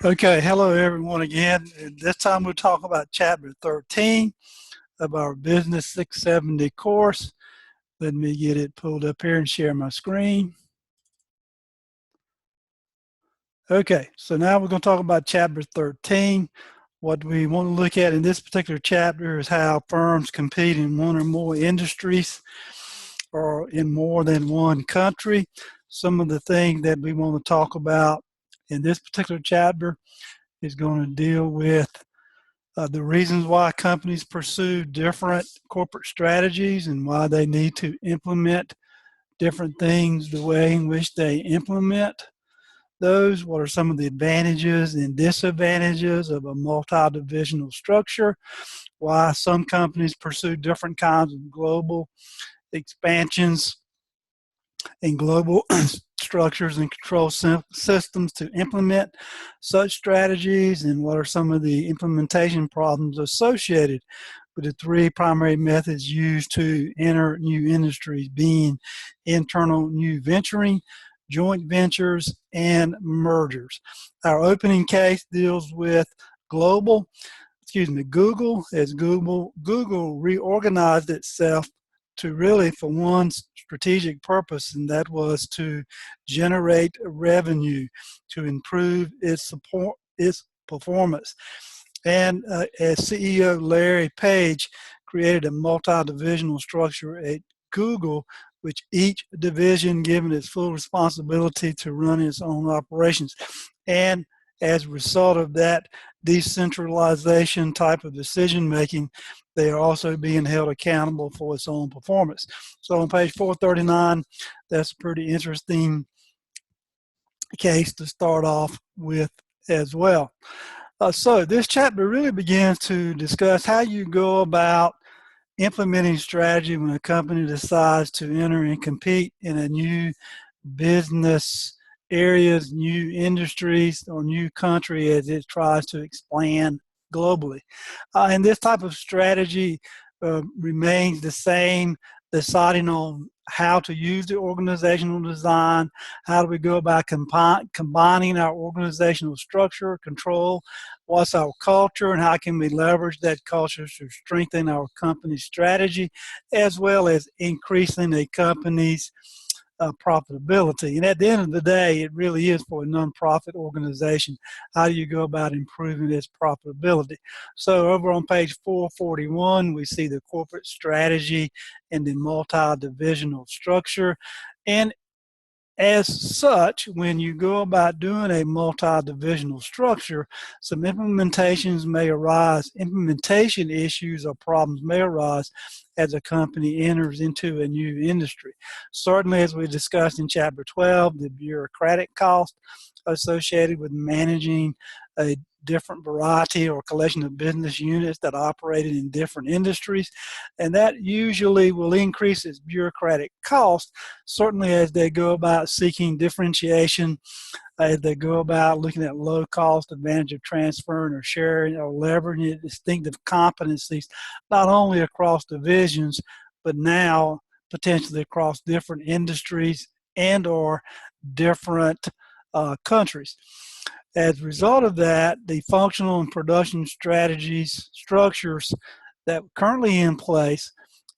Okay, hello everyone again. And this time we'll talk about chapter 13 of our Business 670 course. Let me get it pulled up here and share my screen. Okay, so now we're going to talk about chapter 13. What we want to look at in this particular chapter is how firms compete in one or more industries or in more than one country. Some of the things that we want to talk about in this particular chapter is going to deal with the reasons why companies pursue different corporate strategies and why they need to implement different things the way in which they implement those. What are some of the advantages and disadvantages of a multi-divisional structure? Why some companies pursue different kinds of global expansions and global structures and control systems to implement such strategies, and what are some of the implementation problems associated with the three primary methods used to enter new industries, being internal new venturing, joint ventures, and mergers. Our opening case deals with Google. As Google reorganized itself to really for one strategic purpose, and that was to generate revenue, to improve its performance. And as CEO Larry Page created a multi-divisional structure at Google, which each division given its full responsibility to run its own operations. And as a result of that decentralization type of decision making, they are also being held accountable for its own performance. So on page 439, that's a pretty interesting case to start off with as well. So this chapter really begins to discuss how you go about implementing strategy when a company decides to enter and compete in a new business areas, new industries, or new country as it tries to expand globally. And this type of strategy remains the same, deciding on how to use the organizational design, how do we go about combining our organizational structure, control, what's our culture, and how can we leverage that culture to strengthen our company's strategy, as well as increasing a company's profitability. And at the end of the day, it really is for a nonprofit organization. How do you go about improving its profitability? So over on page 441, we see the corporate strategy and the multi-divisional structure. And as such, when you go about doing a multi-divisional structure, some implementations may arise, implementation issues or problems may arise as a company enters into a new industry. Certainly, as we discussed in chapter 12, the bureaucratic cost associated with managing a different variety or collection of business units that operated in different industries, and that usually will increase its bureaucratic cost, certainly as they go about seeking differentiation, as they go about looking at low cost advantage of transferring or sharing or leveraging distinctive competencies, not only across divisions, but now potentially across different industries and or different countries. As a result of that, the functional and production strategies, structures that are currently in place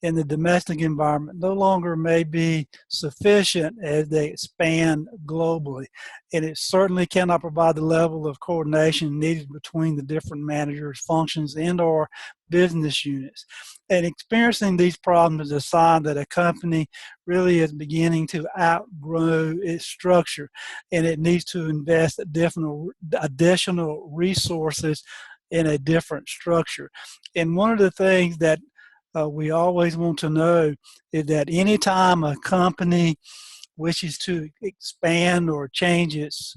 in the domestic environment no longer may be sufficient as they expand globally. And it certainly cannot provide the level of coordination needed between the different managers, functions, and or business units. And experiencing these problems is a sign that a company really is beginning to outgrow its structure, and it needs to invest additional resources in a different structure. And one of the things that we always want to know is that anytime a company wishes to expand or change its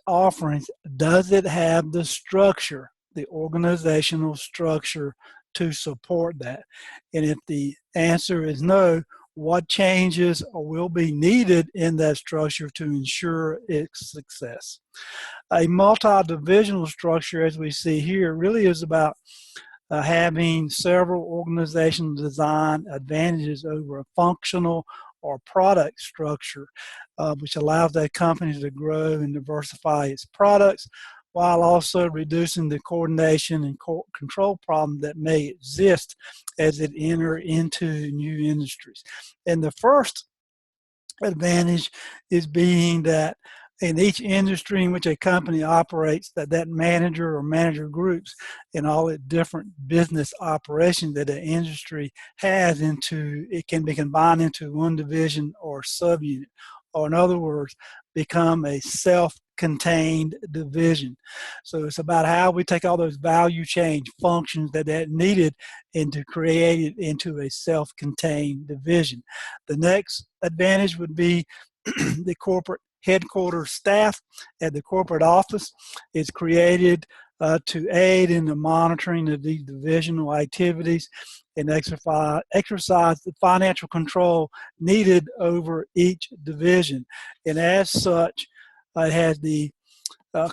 offerings, does it have the structure, the organizational structure to support that? And if the answer is no, what changes will be needed in that structure to ensure its success? A multi-divisional structure, as we see here, really is about having several organizational design advantages over a functional or product structure, which allows that company to grow and diversify its products while also reducing the coordination and control problem that may exist as it enter into new industries. And the first advantage is being that in each industry in which a company operates, that manager or manager groups in all its different business operations that the industry has it can be combined into one division or subunit, or in other words, become a self-contained division. So it's about how we take all those value chain functions that needed and to create it into a self-contained division. The next advantage would be the corporate headquarters staff at the corporate office is created to aid in the monitoring of these divisional activities and exercise the financial control needed over each division. And as such, it has the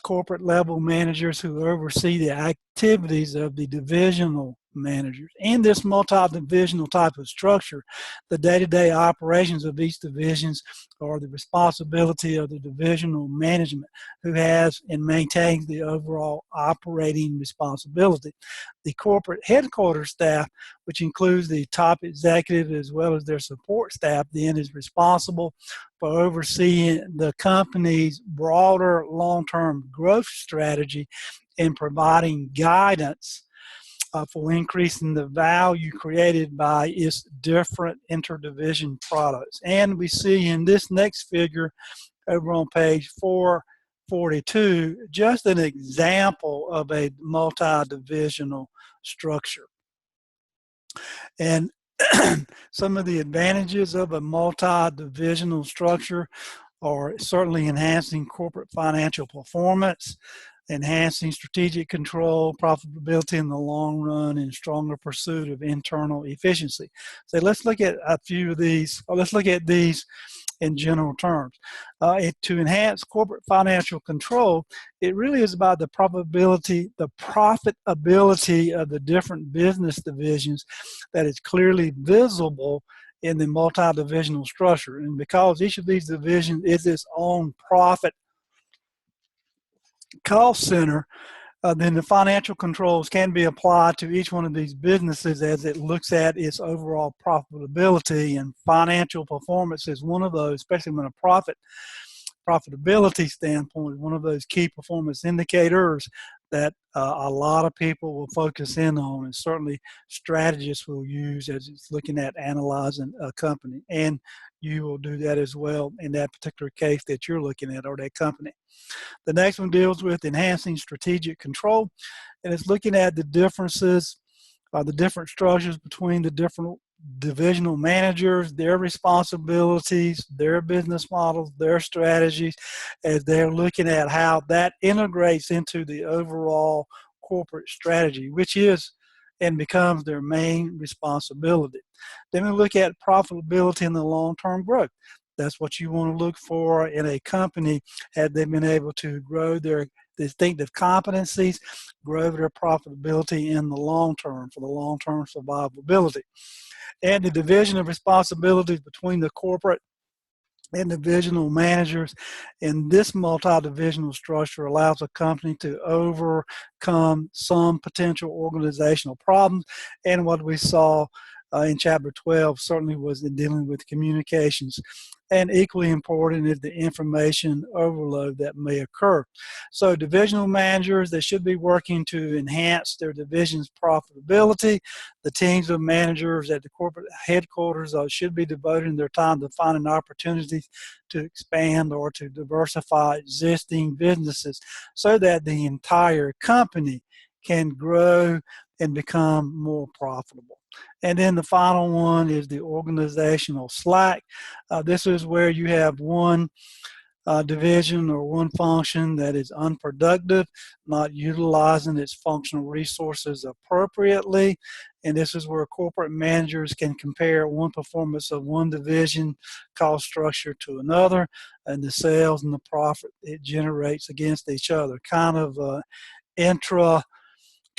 corporate level managers who oversee the activities of the divisional managers. In this multi-divisional type of structure, the day-to-day operations of each divisions are the responsibility of the divisional management, who has and maintains the overall operating responsibility. The corporate headquarters staff, which includes the top executive as well as their support staff, then is responsible for overseeing the company's broader long-term growth strategy and providing guidance for increasing the value created by its different interdivision products. And we see in this next figure over on page 442 just an example of a multi-divisional structure. And some of the advantages of a multi-divisional structure are certainly enhancing corporate financial performance, enhancing strategic control, profitability in the long run, and stronger pursuit of internal efficiency. So let's look at a few of these, or let's look at these in general terms. To enhance corporate financial control, it really is about the profitability of the different business divisions that is clearly visible in the multi-divisional structure. And because each of these divisions is its own profit cost center, then the financial controls can be applied to each one of these businesses as it looks at its overall profitability, and financial performance is one of those, especially when a profitability standpoint, one of those key performance indicators that a lot of people will focus in on, and certainly strategists will use as it's looking at analyzing a company. And you will do that as well in that particular case that you're looking at, or that company. The next one deals with enhancing strategic control, and it's looking at the differences, the different structures between the different divisional managers, their responsibilities, their business models, their strategies, as they're looking at how that integrates into the overall corporate strategy, which is and becomes their main responsibility. Then we look at profitability and the long-term growth. That's what you want to look for in a company. Have they been able to grow their distinctive competencies, grow their profitability in the long term for the long-term survivability? And the division of responsibilities between the corporate and divisional managers in this multi-divisional structure allows a company to overcome some potential organizational problems. And what we saw in chapter 12 certainly was in dealing with communications. And equally important is the information overload that may occur. So divisional managers, they should be working to enhance their division's profitability. The teams of managers at the corporate headquarters should be devoting their time to finding opportunities to expand or to diversify existing businesses so that the entire company can grow and become more profitable. And then the final one is the organizational slack. This is where you have one division or one function that is unproductive, not utilizing its functional resources appropriately. And this is where corporate managers can compare one performance of one division cost structure to another, and the sales and the profit it generates against each other. Kind of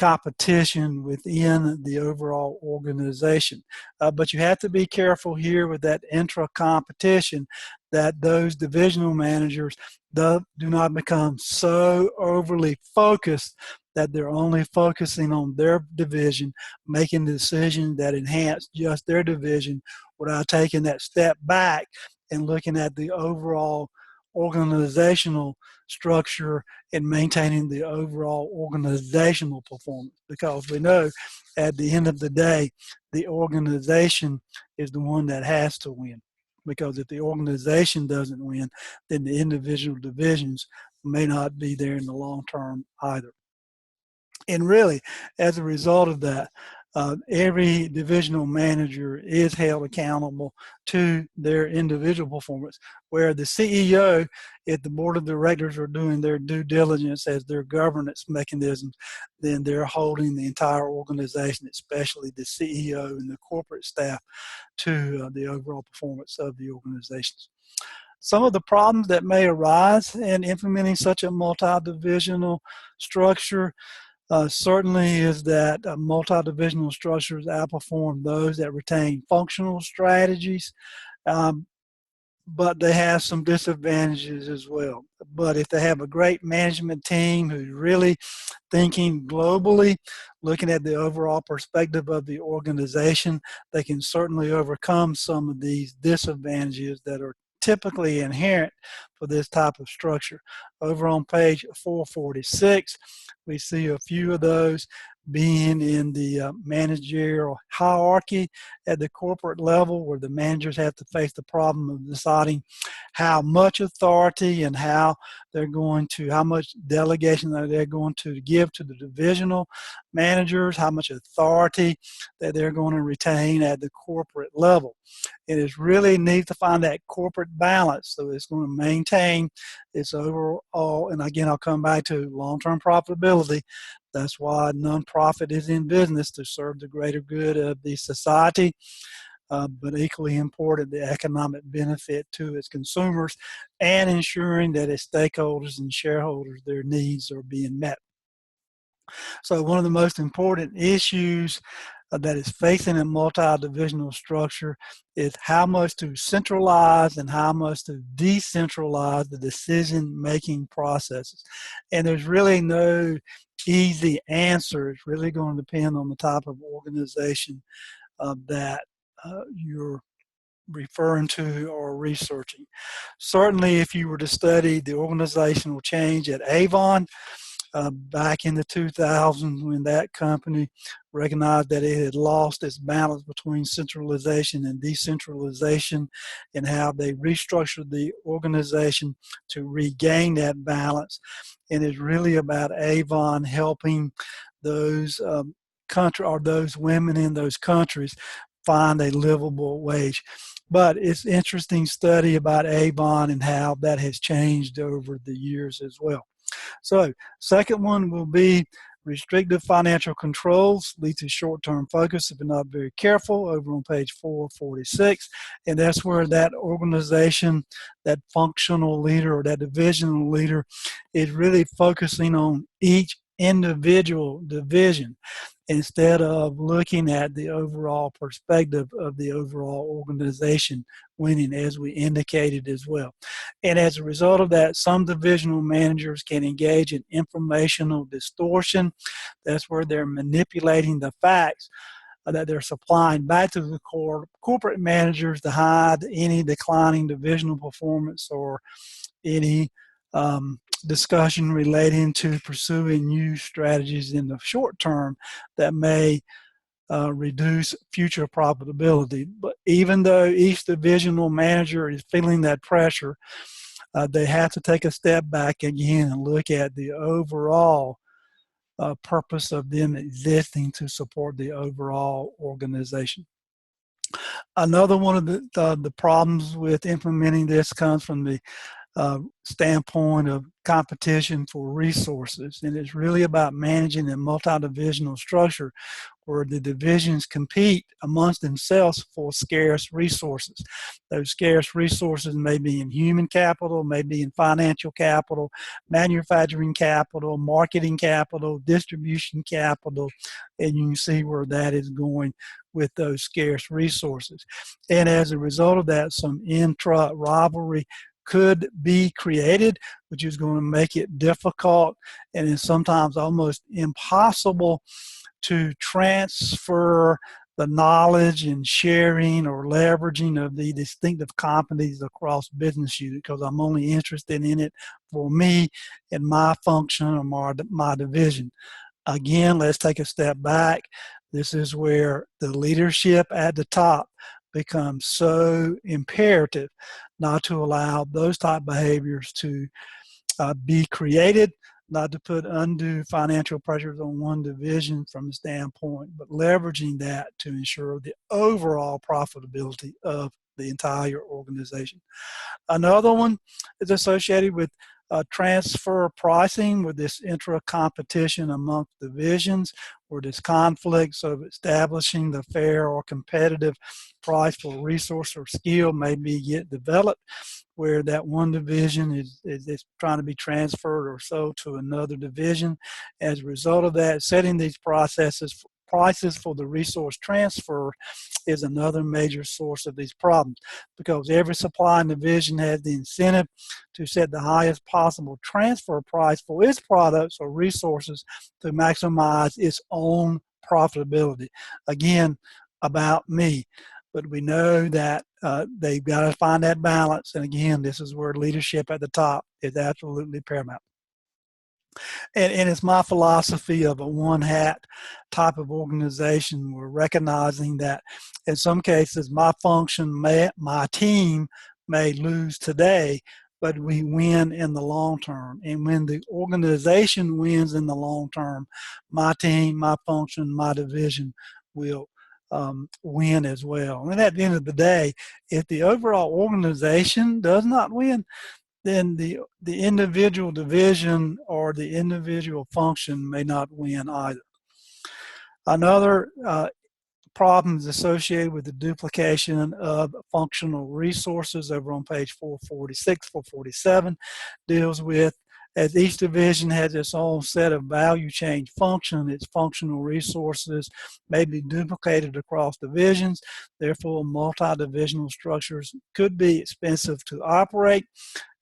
competition within the overall organization. But you have to be careful here with that intra-competition that those divisional managers do not become so overly focused that they're only focusing on their division, making decisions that enhance just their division without taking that step back and looking at the overall organizational structure and maintaining the overall organizational performance. Because we know at the end of the day, the organization is the one that has to win. Because if the organization doesn't win, then the individual divisions may not be there in the long term either. And really, as a result of that, every divisional manager is held accountable to their individual performance, where the CEO, if the board of directors are doing their due diligence as their governance mechanisms, then they're holding the entire organization, especially the CEO and the corporate staff, to the overall performance of the organizations. Some of the problems that may arise in implementing such a multi-divisional structure certainly is that multi-divisional structures outperform those that retain functional strategies, but they have some disadvantages as well. But if they have a great management team who's really thinking globally, looking at the overall perspective of the organization, they can certainly overcome some of these disadvantages that are typically inherent for this type of structure. Over on page 446, we see a few of those being in the managerial hierarchy at the corporate level, where the managers have to face the problem of deciding how much authority and how much delegation that they're going to give to the divisional managers, how much authority that they're going to retain at the corporate level. It is really neat to find that corporate balance, so it's going to maintain its overall, and again, I'll come back to long-term profitability. That's why nonprofit is in business, to serve the greater good of the society, but equally important, the economic benefit to its consumers and ensuring that its stakeholders and shareholders, their needs are being met. So one of the most important issues that is facing a multi-divisional structure is how much to centralize and how much to decentralize the decision-making processes. And there's really no easy answer. It's really going to depend on the type of organization that you're referring to or researching. Certainly, if you were to study the organizational change at Avon, back in the 2000s, when that company recognized that it had lost its balance between centralization and decentralization, and how they restructured the organization to regain that balance. And it's really about Avon helping those those women in those countries find a livable wage. But it's interesting study about Avon and how that has changed over the years as well. So, second one will be restrictive financial controls lead to short-term focus if you're not very careful, over on page 446. And that's where that organization, that functional leader or that divisional leader is really focusing on each individual division instead of looking at the overall perspective of the overall organization winning, as we indicated as well. And as a result of that, some divisional managers can engage in informational distortion. That's where they're manipulating the facts that they're supplying back to the corporate managers to hide any declining divisional performance or any discussion relating to pursuing new strategies in the short term that may reduce future profitability. But even though each divisional manager is feeling that pressure, they have to take a step back again and look at the overall purpose of them existing to support the overall organization. Another one of the problems with implementing this comes from the standpoint of competition for resources. And it's really about managing a multi-divisional structure where the divisions compete amongst themselves for scarce resources. Those scarce resources may be in human capital, may be in financial capital, manufacturing capital, marketing capital, distribution capital, and you can see where that is going with those scarce resources. And as a result of that, some intra-rivalry could be created, which is going to make it difficult and is sometimes almost impossible to transfer the knowledge and sharing or leveraging of the distinctive competencies across business units, because I'm only interested in it for me and my function or my division. Again, let's take a step back. This is where the leadership at the top becomes so imperative not to allow those type behaviors to be created, not to put undue financial pressures on one division from the standpoint, but leveraging that to ensure the overall profitability of the entire organization. Another one is associated with transfer pricing, with this intra-competition amongst divisions, where there's conflicts of establishing the fair or competitive price for resource or skill may be developed, where that one division is trying to be transferred or sold to another division. As a result of that, setting these prices for the resource transfer is another major source of these problems, because every supplying division has the incentive to set the highest possible transfer price for its products or resources to maximize its own profitability. Again, about me. But we know that they've got to find that balance. And again, this is where leadership at the top is absolutely paramount. And it's my philosophy of a one hat type of organization. We're recognizing that in some cases, my team may lose today, but we win in the long term. And when the organization wins in the long term, my team, my function, my division will win as well. And at the end of the day, if the overall organization does not win, then the individual division or the individual function may not win either. Another problem is associated with the duplication of functional resources. Over on page 446, 447 deals with, as each division has its own set of value chain function, its functional resources may be duplicated across divisions. Therefore, multi-divisional structures could be expensive to operate.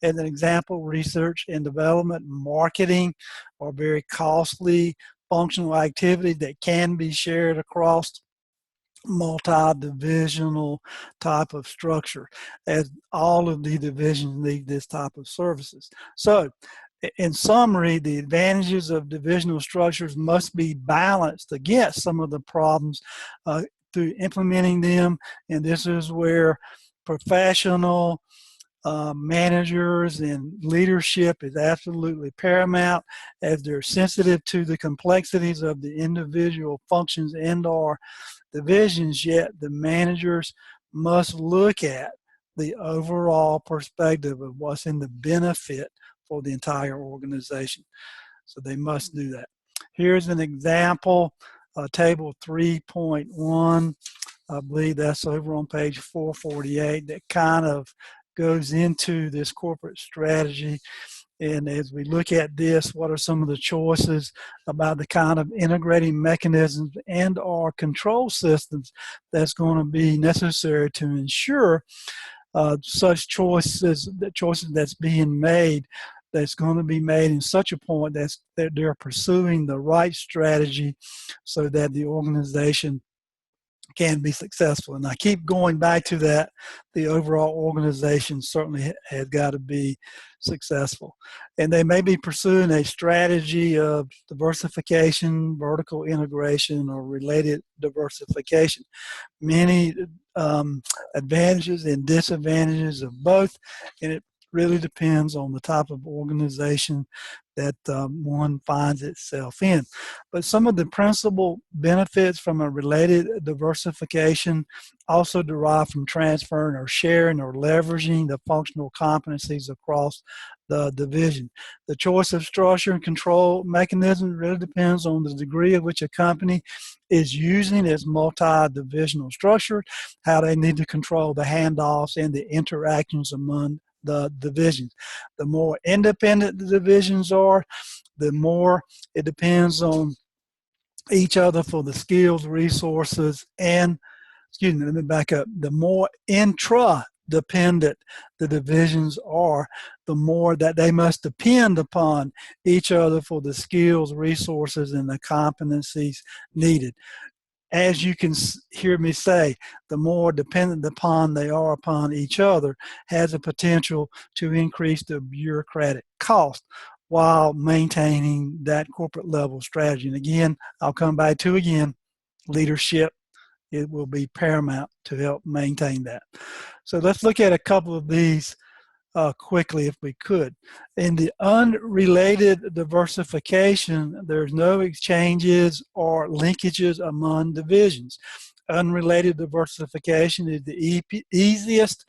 As an example, research and development, marketing are very costly functional activities that can be shared across multi-divisional type of structure, as all of the divisions need this type of services. So, in summary, the advantages of divisional structures must be balanced against some of the problems through implementing them, and this is where professional managers and leadership is absolutely paramount, as they're sensitive to the complexities of the individual functions and or divisions, yet the managers must look at the overall perspective of what's in the benefit for the entire organization. So they must do that. Here's an example, table 3.1. I believe that's over on page 448, that kind of goes into this corporate strategy. And as we look at this, what are some of the choices about the kind of integrating mechanisms and or control systems that's going to be necessary to ensure such choices that's being made, that's going to be made in such a point that they're pursuing the right strategy so that the organization can be successful. And I keep going back to that. The overall organization certainly has got to be successful. And they may be pursuing a strategy of diversification, vertical integration, or related diversification. Many advantages and disadvantages of both, and it really depends on the type of organization that one finds itself in. But some of the principal benefits from a related diversification also derive from transferring or sharing or leveraging the functional competencies across the division. The choice of structure and control mechanism really depends on the degree of which a company is using its multi-divisional structure, how they need to control the handoffs and the interactions among the divisions. The more independent the divisions are, the more it depends on each other for the skills, resources, and, excuse me, let me back up. The more intra-dependent the divisions are, the more that they must depend upon each other for the skills, resources, and the competencies needed. As you can hear me say, the more dependent upon they are upon each other has a potential to increase the bureaucratic cost while maintaining that corporate level strategy. And again, I'll come back to again, leadership. It will be paramount to help maintain that. So let's look at a couple of these quickly if we could. In the unrelated diversification, there's no exchanges or linkages among divisions. Unrelated diversification is the easiest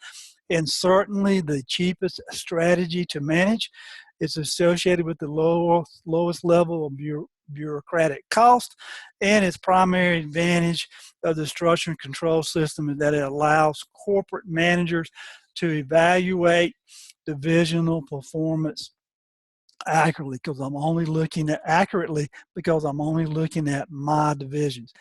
and certainly the cheapest strategy to manage. It's associated with the lowest level of bureaucratic cost, and its primary advantage of the structure and control system is that it allows corporate managers to evaluate divisional performance accurately because I'm only looking at my divisions.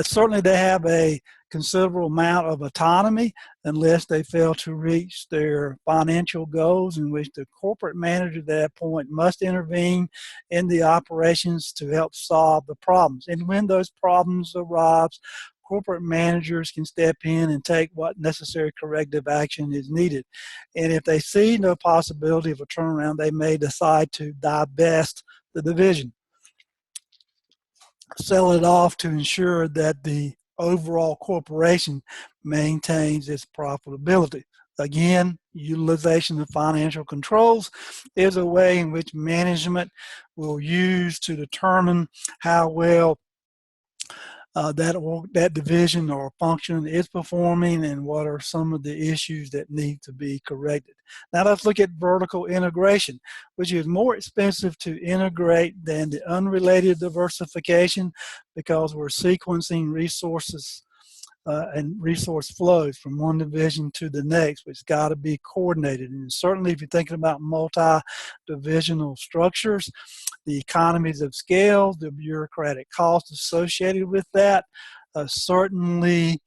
Certainly they have a considerable amount of autonomy unless they fail to reach their financial goals, in which the corporate manager at that point must intervene in the operations to help solve the problems. And when those problems arise, corporate managers can step in and take what necessary corrective action is needed. And if they see no possibility of a turnaround, they may decide to divest the division, sell it off to ensure that the overall corporation maintains its profitability. Again, utilization of financial controls is a way in which management will use to determine how well that division or function is performing and what are some of the issues that need to be corrected. Now let's look at vertical integration, which is more expensive to integrate than the unrelated diversification because we're sequencing resources and resource flows from one division to the next, which got to be coordinated. And certainly if you're thinking about multi-divisional structures, the economies of scale, the bureaucratic costs associated with that certainly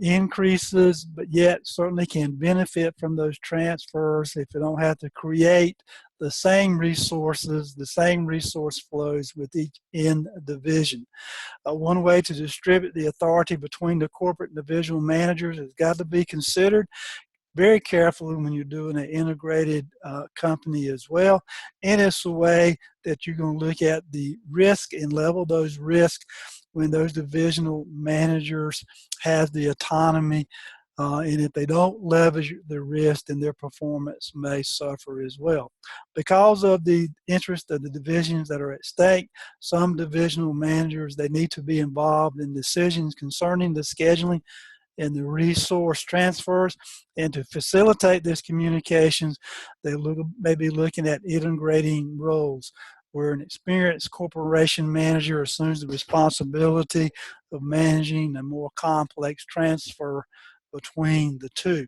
increases, but yet certainly can benefit from those transfers if you don't have to create the same resources, the same resource flows with each in division. One way to distribute the authority between the corporate and divisional managers has got to be considered very carefully when you're doing an integrated company as well. And it's a way that you're going to look at the risk and level those risks when those divisional managers have the autonomy. And if they don't leverage the risk, then their performance may suffer as well. Because of the interest of the divisions that are at stake, some divisional managers, they need to be involved in decisions concerning the scheduling and the resource transfers. And to facilitate this communications, they may be looking at integrating roles where an experienced corporation manager assumes the responsibility of managing a more complex transfer between the two.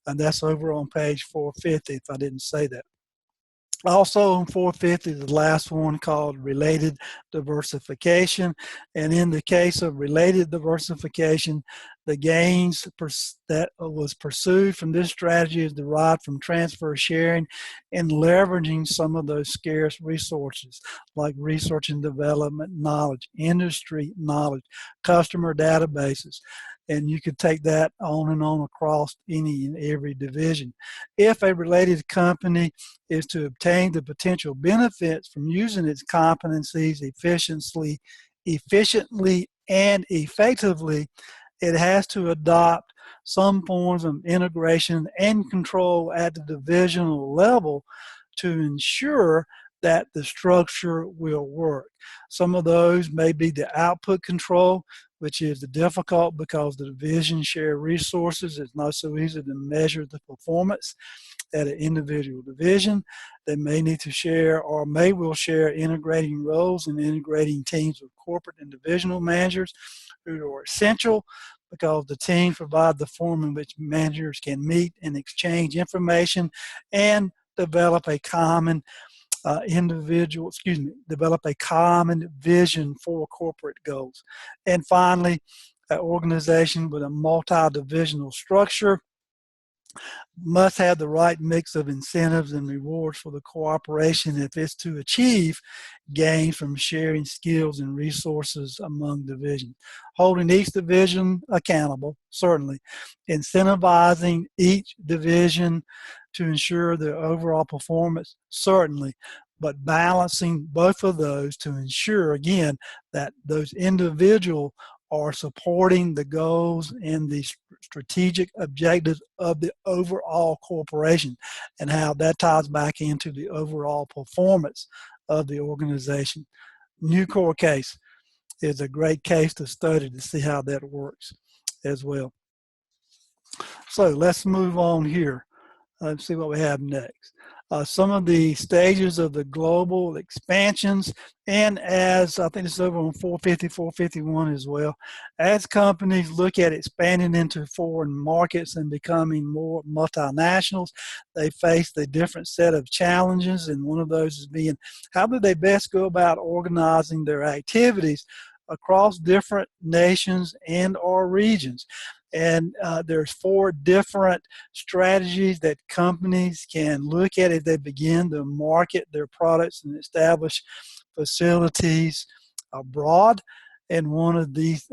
And that's over on page 450 if I didn't say that. Also on 450 is the last one called related diversification. And in the case of related diversification, the gains that was pursued from this strategy is derived from transfer sharing and leveraging some of those scarce resources like research and development knowledge, industry knowledge, customer databases. And you could take that on and on across any and every division. If a related company is to obtain the potential benefits from using its competencies efficiently and effectively, it has to adopt some forms of integration and control at the divisional level to ensure that the structure will work. Some of those may be the output control, which is difficult because the divisions share resources. It's not so easy to measure the performance at an individual division. They may need to share or may will share integrating roles and integrating teams of corporate and divisional managers who are essential because the teams provide the form in which managers can meet and exchange information and develop a common develop a common vision for corporate goals. And finally, an organization with a multi-divisional structure must have the right mix of incentives and rewards for the cooperation if it's to achieve gains from sharing skills and resources among divisions. Holding each division accountable, certainly. Incentivizing each division to ensure their overall performance, certainly. But balancing both of those to ensure, again, that those individual are supporting the goals and the strategic objectives of the overall corporation and how that ties back into the overall performance of the organization. Nucor case is a great case to study to see how that works as well. So let's move on here. Let's see what we have next. Some of the stages of the global expansions, and as I think this is over on 450, 451 as well, as companies look at expanding into foreign markets and becoming more multinationals, they face a different set of challenges, and one of those is being how do they best go about organizing their activities across different nations and or regions. And there's 4 different strategies that companies can look at as they begin to market their products and establish facilities abroad. And one of these,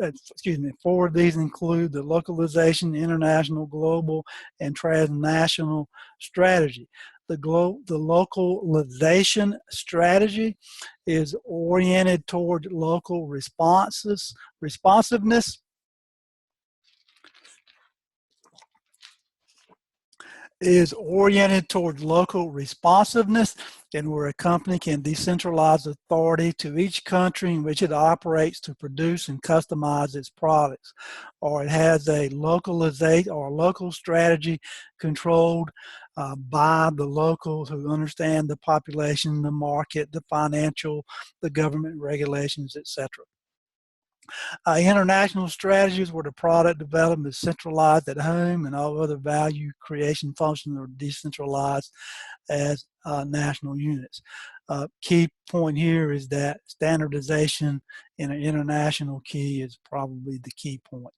4 of these include the localization, international, global, and transnational strategy. The localization strategy is oriented toward local responsiveness, is oriented toward local responsiveness and where a company can decentralize authority to each country in which it operates to produce and customize its products. Or it has a localization or local strategy controlled by the locals who understand the population, the market, the financial, the government regulations, etc. International strategies where the product development is centralized at home and all other value creation functions are decentralized as national units. Key point here is that standardization in an international key is probably the key point.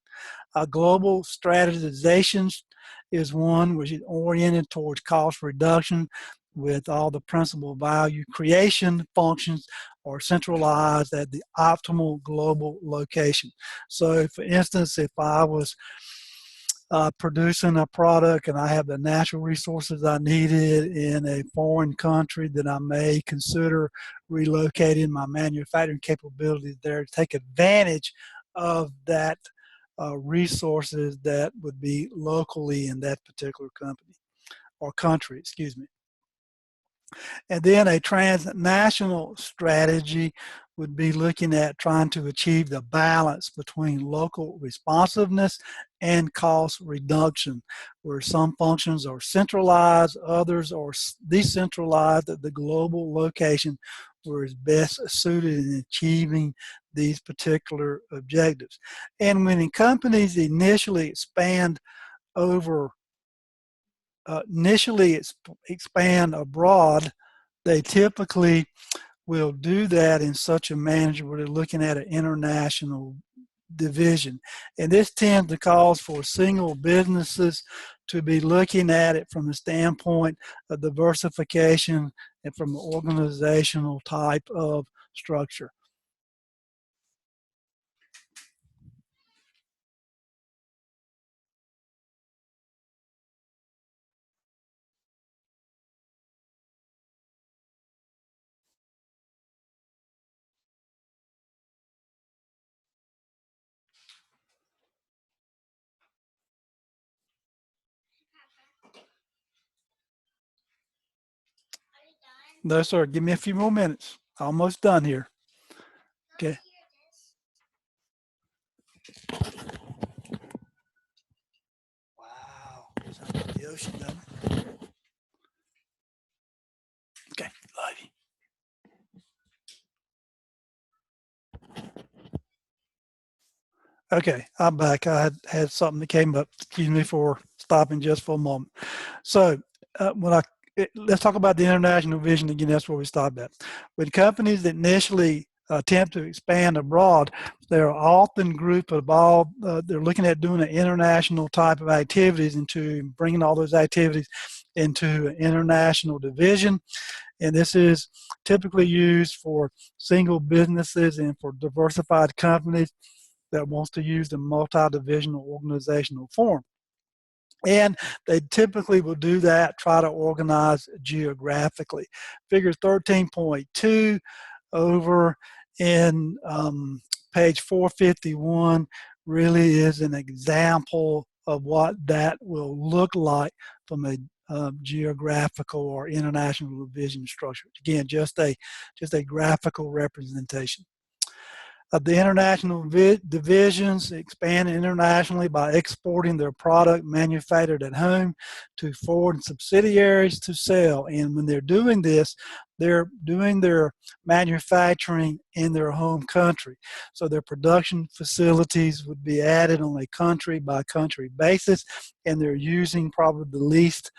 Global strategization is one which is oriented towards cost reduction with all the principal value creation functions are centralized at the optimal global location. So for instance, if I was producing a product and I have the natural resources I needed in a foreign country, then I may consider relocating my manufacturing capabilities there to take advantage of that resources that would be locally in that particular company or country, excuse me. And then a transnational strategy would be looking at trying to achieve the balance between local responsiveness and cost reduction, where some functions are centralized, others are decentralized at the global location where it's best suited in achieving these particular objectives. And when companies initially expand abroad, they typically will do that in such a manner where they're looking at an international division. And this tends to cause for single businesses to be looking at it from the standpoint of diversification and from an organizational type of structure. No, sir. Give me a few more minutes. Almost done here. Okay. Wow. Sounds like the ocean, doesn't it? Okay. Love you. Okay, I'm back. I had something that came up. Excuse me for stopping just for a moment. So let's talk about the international vision again. That's where we stopped at. When companies that initially attempt to expand abroad, they're often grouped of all. They're looking at doing an international type of activities into bringing all those activities into an international division, and this is typically used for single businesses and for diversified companies that wants to use the multi-divisional organizational form. And they typically will do that, try to organize geographically. Figure 13.2 over in page 451 really is an example of what that will look like from a geographical or international division structure. Again, just a graphical representation. The international divisions expand internationally by exporting their product manufactured at home to foreign subsidiaries to sell. And when they're doing this, they're doing their manufacturing in their home country. So their production facilities would be added on a country by country basis, and they're using probably the least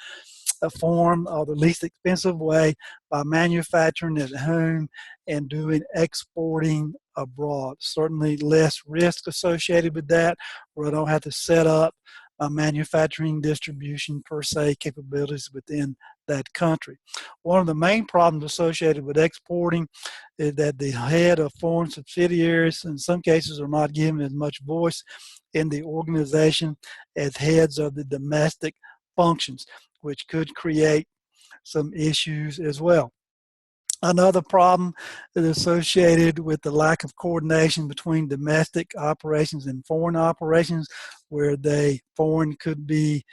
form or the least expensive way by manufacturing at home and doing exporting abroad. Certainly less risk associated with that, where I don't have to set up manufacturing distribution per se capabilities within that country. One of the main problems associated with exporting is that the head of foreign subsidiaries in some cases are not given as much voice in the organization as heads of the domestic functions, which could create some issues as well. Another problem is associated with the lack of coordination between domestic operations and foreign operations, where foreign could be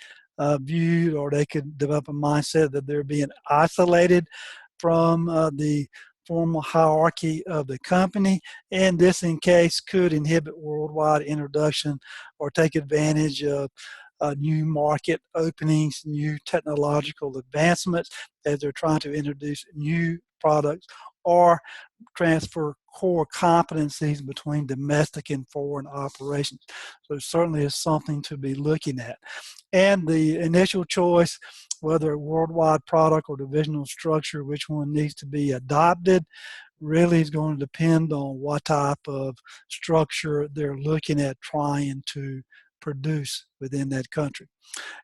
viewed, or they could develop a mindset that they're being isolated from the formal hierarchy of the company, and this in case could inhibit worldwide introduction or take advantage of new market openings, new technological advancements as they're trying to introduce new products or transfer core competencies between domestic and foreign operations. So it certainly is something to be looking at. And the initial choice, whether a worldwide product or divisional structure, which one needs to be adopted, really is going to depend on what type of structure they're looking at trying to produce within that country.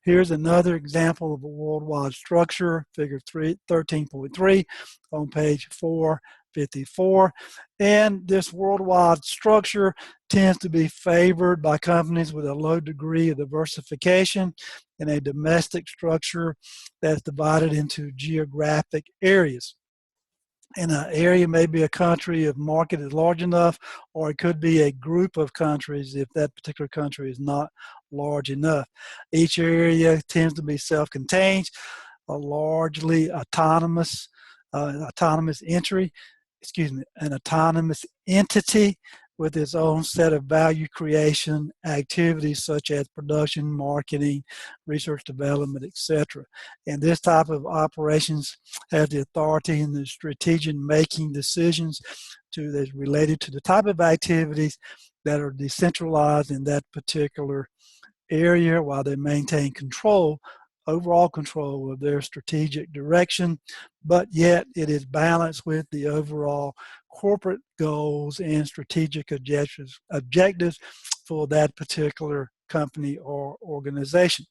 Here's another example of a worldwide structure, figure 13.3 on page 454. And this worldwide structure tends to be favored by companies with a low degree of diversification and a domestic structure that's divided into geographic areas. And an area may be a country if market is large enough, or it could be a group of countries if that particular country is not large enough. Each area tends to be self-contained, a largely autonomous an autonomous entity with its own set of value creation activities such as production, marketing, research development, etc. And this type of operations has the authority and the strategic making decisions that's related to the type of activities that are decentralized in that particular area, while they maintain overall control of their strategic direction, but yet it is balanced with the overall corporate goals and strategic objectives for that particular company or organization.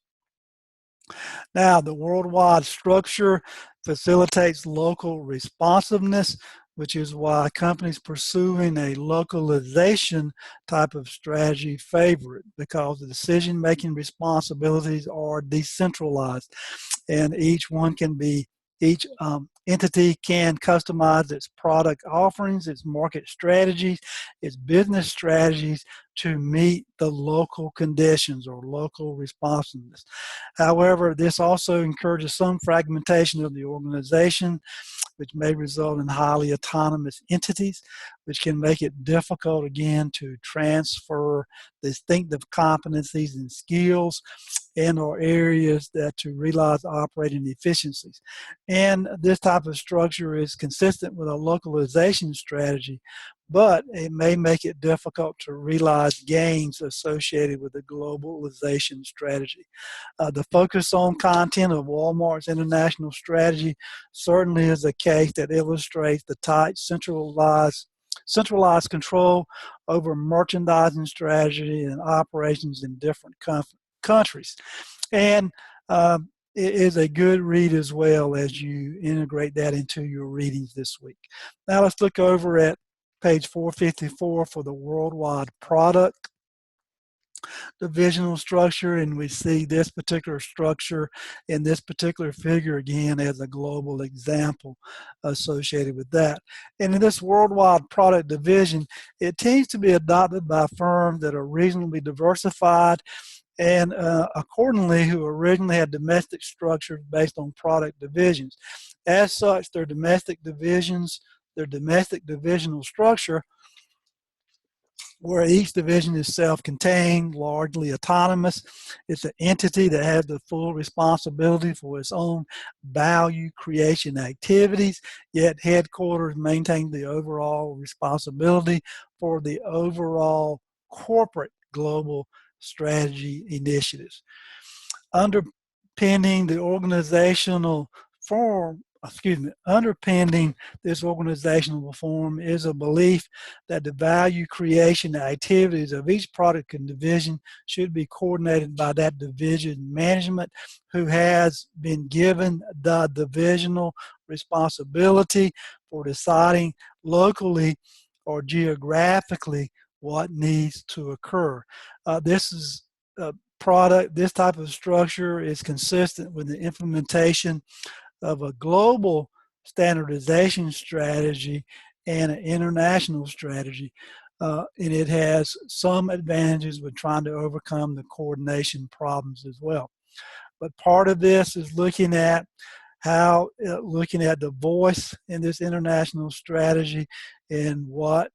Now, the worldwide structure facilitates local responsiveness, which is why companies pursuing a localization type of strategy favor it, because the decision-making responsibilities are decentralized and each one can be Each entity can customize its product offerings, its market strategies, its business strategies to meet the local conditions or local responsiveness. However, this also encourages some fragmentation of the organization, which may result in highly autonomous entities, which can make it difficult again to transfer distinctive competencies and skills and or areas that to realize operating efficiencies. And this type of structure is consistent with a localization strategy, but it may make it difficult to realize gains associated with the globalization strategy. The focus on content of Walmart's international strategy certainly is a case that illustrates the tight centralized control over merchandising strategy and operations in different countries. And it is a good read as well as you integrate that into your readings this week. Now let's look over at page 454 for the worldwide product divisional structure, and we see this particular structure in this particular figure again as a global example associated with that. And in this worldwide product division, it tends to be adopted by firms that are reasonably diversified and accordingly who originally had domestic structures based on product divisions. As such, their domestic divisions, their domestic divisional structure, where each division is self-contained, largely autonomous. It's an entity that has the full responsibility for its own value creation activities, yet headquarters maintain the overall responsibility for the overall corporate global strategy initiatives. Underpinning the organizational form, underpinning this organizational form is a belief that the value creation activities of each product and division should be coordinated by that division management who has been given the divisional responsibility for deciding locally or geographically what needs to occur. This is a product, this type of structure is consistent with the implementation of a global standardization strategy and an international strategy. And it has some advantages with trying to overcome the coordination problems as well. But part of this is looking at how, looking at the voice in this international strategy and what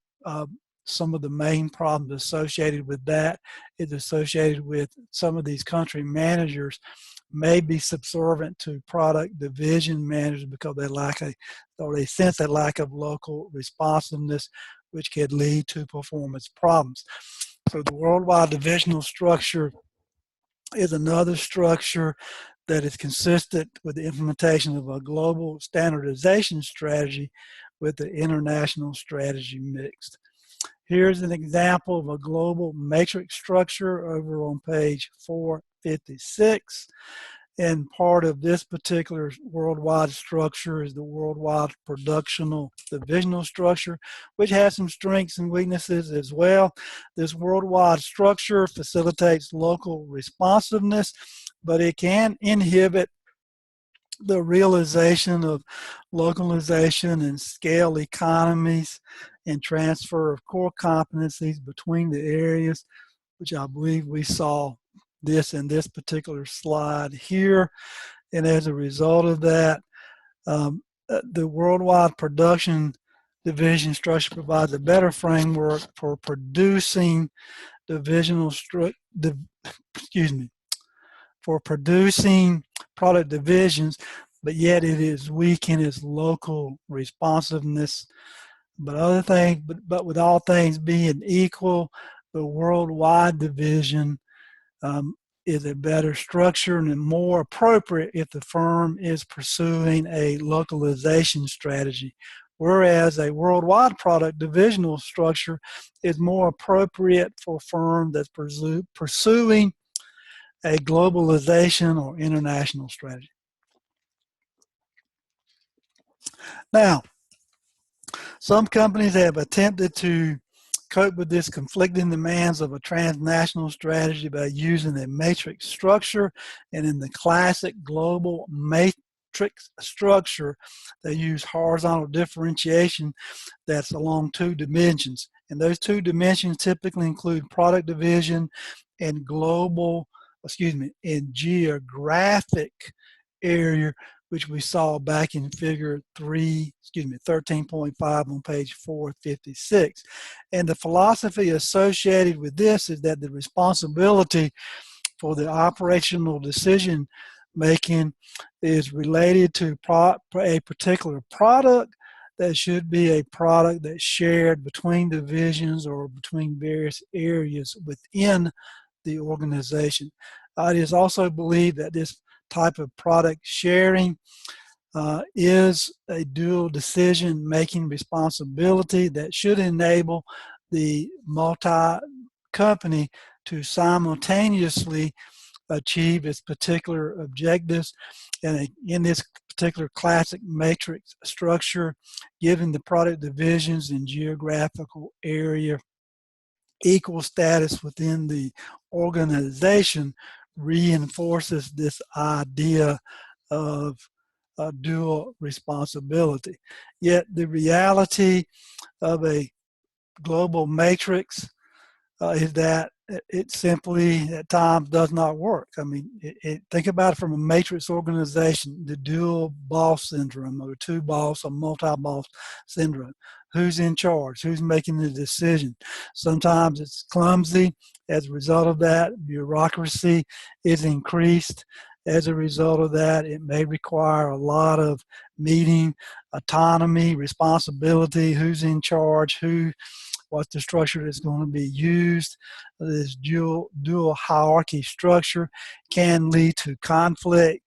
some of the main problems associated with that is associated with some of these country managers may be subservient to product division managers because they lack or they sense a lack of local responsiveness, which could lead to performance problems. So the worldwide divisional structure is another structure that is consistent with the implementation of a global standardization strategy with the international strategy mixed. Here's an example of a global matrix structure over on page 456. And part of this particular worldwide structure is the worldwide productional divisional structure, which has some strengths and weaknesses as well. This worldwide structure facilitates local responsiveness, but it can inhibit the realization of localization and scale economies and transfer of core competencies between the areas, which I believe we saw this in this particular slide here. And as a result of that, the worldwide production division structure provides a better framework for producing for producing product divisions, but yet it is weak in its local responsiveness. But with all things being equal, the worldwide division is a better structure and more appropriate if the firm is pursuing a localization strategy, whereas a worldwide product divisional structure is more appropriate for a firm that's pursuing a globalization or international strategy. Now, some companies have attempted to cope with this conflicting demands of a transnational strategy by using a matrix structure, and in the classic global matrix structure. They use horizontal differentiation that's along two dimensions. And those two dimensions typically include product division and and geographic area, which we saw back in figure 13.5 on page 456. And the philosophy associated with this is that the responsibility for the operational decision making is related to a particular product that should be a product that's shared between divisions or between various areas within the organization. It is also believed that this type of product sharing is a dual decision-making responsibility that should enable the multi-company to simultaneously achieve its particular objectives. And in this particular classic matrix structure, given the product divisions and geographical area equal status within the organization, reinforces this idea of dual responsibility. Yet the reality of a global matrix is that it simply at times does not work. I mean, think about it from a matrix organization, the dual boss syndrome or two boss or multi-boss syndrome. Who's in charge? Who's making the decision? Sometimes it's clumsy. As a result of that, bureaucracy is increased. As a result of that, it may require a lot of meeting, autonomy, responsibility, who's in charge, what's the structure that's going to be used. This dual hierarchy structure can lead to conflict,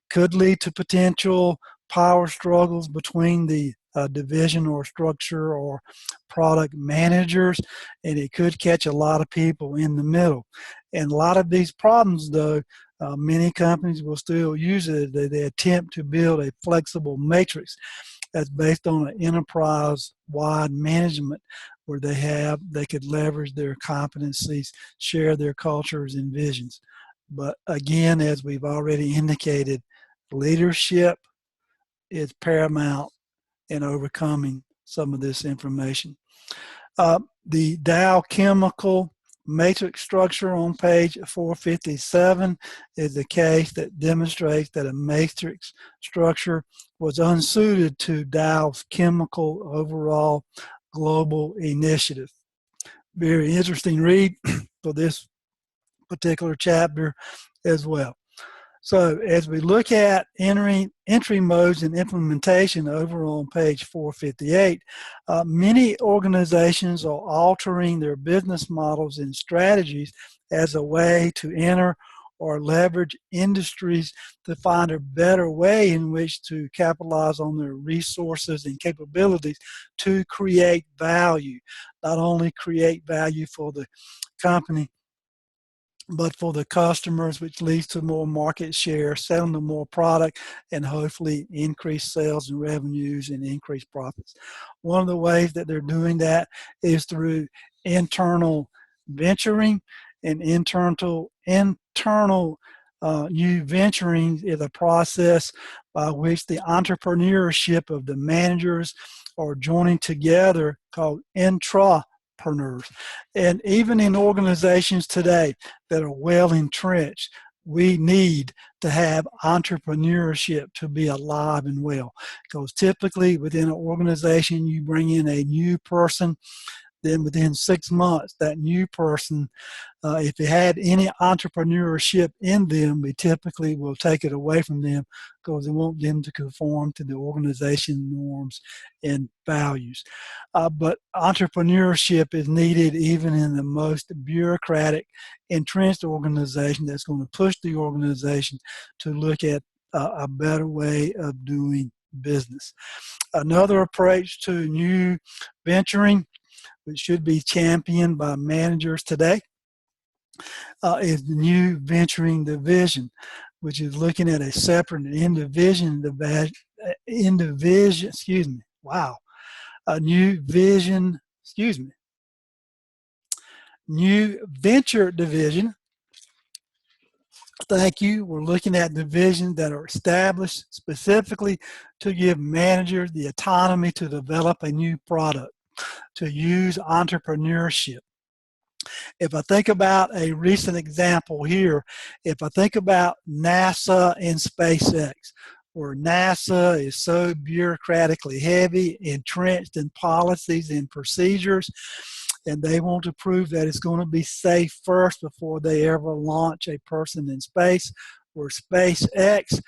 could lead to potential power struggles between the division or structure or product managers, and it could catch a lot of people in the middle. And a lot of these problems, though, many companies will still use it. They attempt to build a flexible matrix that's based on an enterprise-wide management where they could leverage their competencies, share their cultures and visions. But again, as we've already indicated, leadership is paramount in overcoming some of this information. The Dow Chemical matrix structure on page 457 is a case that demonstrates that a matrix structure was unsuited to Dow's chemical overall global initiative. Very interesting read for this particular chapter as well. So as we look at entry modes and implementation over on page 458, many organizations are altering their business models and strategies as a way to enter or leverage industries to find a better way in which to capitalize on their resources and capabilities to create value. Not only create value for the company, but for the customers, which leads to more market share, selling them more product, and hopefully increase sales and revenues and increase profits. One of the ways that they're doing that is through internal venturing, and internal new venturing is a process by which the entrepreneurship of the managers are joining together called intrapreneurs. And even in organizations today that are well entrenched, we need to have entrepreneurship to be alive and well. Because typically within an organization, you bring in a new person, then within 6 months, that new person, if they had any entrepreneurship in them, we typically will take it away from them because we want them to conform to the organization norms and values. But entrepreneurship is needed even in the most bureaucratic, entrenched organization that's going to push the organization to look at a better way of doing business. Another approach to new venturing, which should be championed by managers today, is the new venturing division, which is looking at a separate new venture division Thank you. We're looking at divisions that are established specifically to give managers the autonomy to develop a new product, to use entrepreneurship. If I think about a recent example here, if I think about NASA and SpaceX, where NASA is so bureaucratically heavy, entrenched in policies and procedures, and they want to prove that it's going to be safe first before they ever launch a person in space, where SpaceX has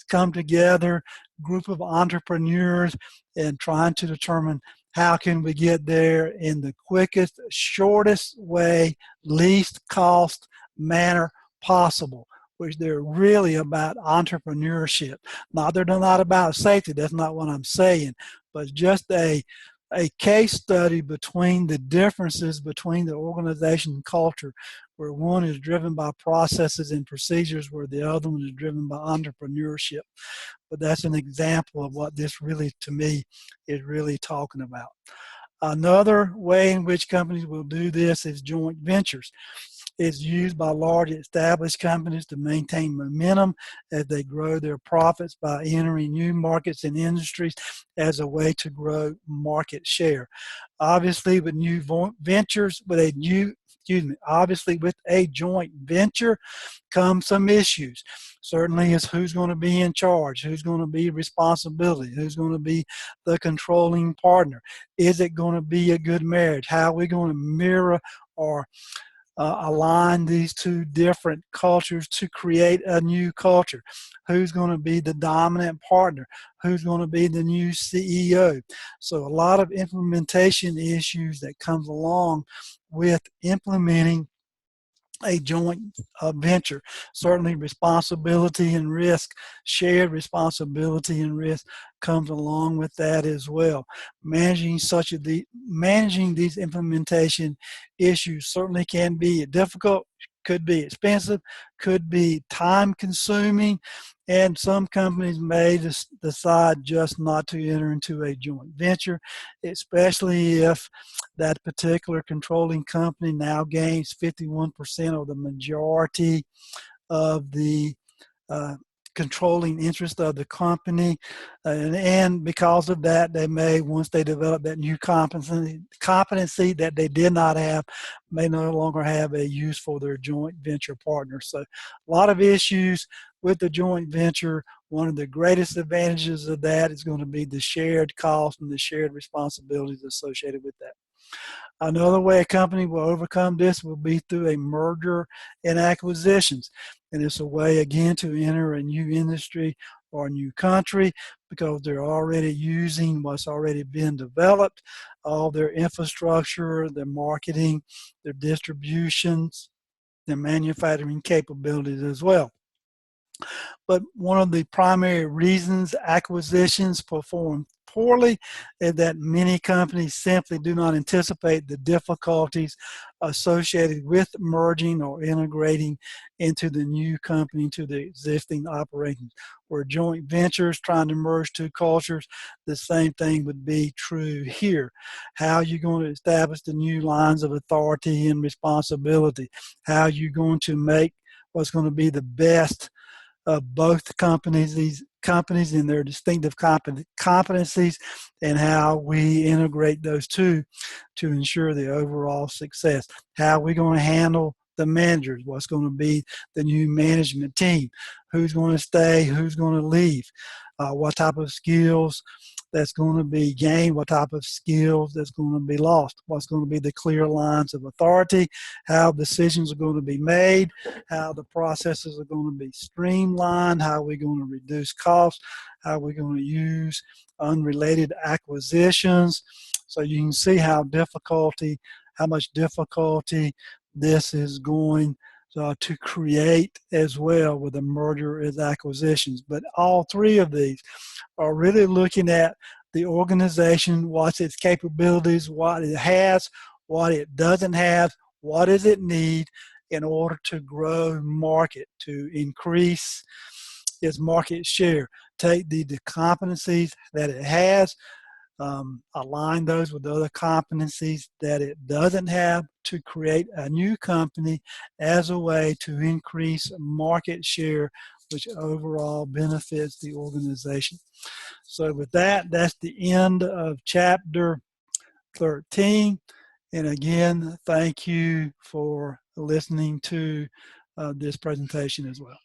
come together, group of entrepreneurs, and trying to determine how can we get there in the quickest, shortest way, least cost manner possible, which they're really about entrepreneurship. Not they're not about safety, that's not what I'm saying, but just a case study between the differences between the organization and culture, where one is driven by processes and procedures, where the other one is driven by entrepreneurship. But that's an example of what this really, to me, is really talking about. Another way in which companies will do this is joint ventures. It's used by large established companies to maintain momentum as they grow their profits by entering new markets and industries as a way to grow market share. Obviously, with new ventures, obviously with a joint venture come some issues. Certainly is who's going to be in charge, who's going to be responsibility, who's going to be the controlling partner. Is it going to be a good marriage? How are we going to mirror or align these two different cultures to create a new culture? Who's going to be the dominant partner? Who's going to be the new CEO? So a lot of implementation issues that comes along with implementing a joint venture. Certainly responsibility and risk, shared responsibility and risk comes along with that as well. Managing these implementation issues certainly can be difficult, could be expensive, could be time consuming, and some companies may decide just not to enter into a joint venture, especially if that particular controlling company now gains 51% of the majority of the uh, controlling interest of the company. And because of that, they may, once they develop that new competency that they did not have, may no longer have a use for their joint venture partner. So a lot of issues with the joint venture. One of the greatest advantages of that is going to be the shared cost and the shared responsibilities associated with that. Another way a company will overcome this will be through a merger and acquisitions. And it's a way, again, to enter a new industry or a new country because they're already using what's already been developed, all their infrastructure, their marketing, their distributions, their manufacturing capabilities as well. But one of the primary reasons acquisitions perform poorly is that many companies simply do not anticipate the difficulties associated with merging or integrating into the new company, into the existing operations. Where joint ventures trying to merge two cultures, the same thing would be true here. How are you going to establish the new lines of authority and responsibility? How are you going to make what's going to be the best of both companies, these companies and their distinctive competencies, and how we integrate those two to ensure the overall success. How are we going to handle the managers? What's going to be the new management team? Who's going to stay? Who's going to leave? What type of skills that's going to be gained, what type of skills that's going to be lost, what's going to be the clear lines of authority, how decisions are going to be made, how the processes are going to be streamlined, how we're going to reduce costs, how we're going to use unrelated acquisitions. So you can see how much difficulty this is going to create as well with a merger as acquisitions. But all three of these are really looking at the organization, what's its capabilities, what it has, what it doesn't have, what does it need in order to grow market, to increase its market share. Take the competencies that it has, align those with other competencies that it doesn't have to create a new company as a way to increase market share, which overall benefits the organization. So with that, that's the end of chapter 13. And again, thank you for listening to this presentation as well.